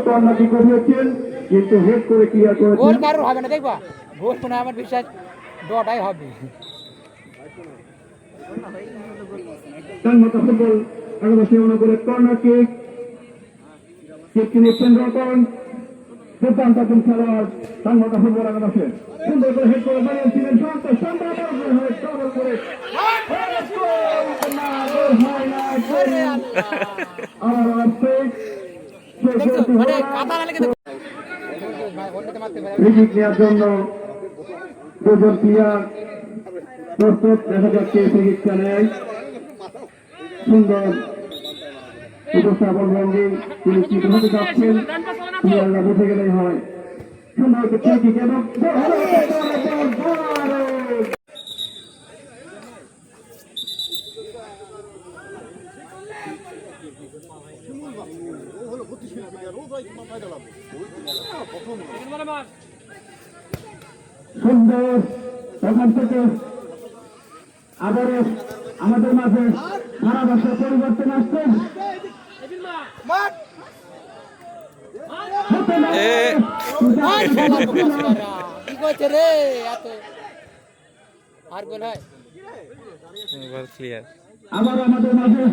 কর্নারটি করিয়েছেন কিন্তু হেড করে ক্লিয়ার করেছেন। গোল কারোর হবে না দেখবা, গোল মনে হয় আমার বিশ্বাস ডটাই হবে। টানমতো ফুটবল একাদশী অনুকূলে কর্নার কিক নিচ্ছেন রতন। দুর্দান্ত একজন খেলোয়াড় টানমতো ফুটবল একাদশে সুন্দর করে হেড করে বানিয়েছিলেন সন্তোষ। সুন্দর করে আমার আসছে রিজিক নেওয়ার জন্য দুজন প্লেয়ার প্রস্তুত। দেখা যাচ্ছে চিকিৎসা নেয় সুন্দর উপস্থাপন ভঙ্গি। তিনি কি ভাবে যাচ্ছেন প্লেয়াররা বুঝে গেলেই হয়। সুন্দর চিকিৎসা এবং সুন্দর ওখান থেকে আবারও আমাদের মাঝে সারা বছর পরিবর্তন আসছেন। কি করছে রে এত আর গোল হয় ক্লিয়ার আবার আমাদের মাঝে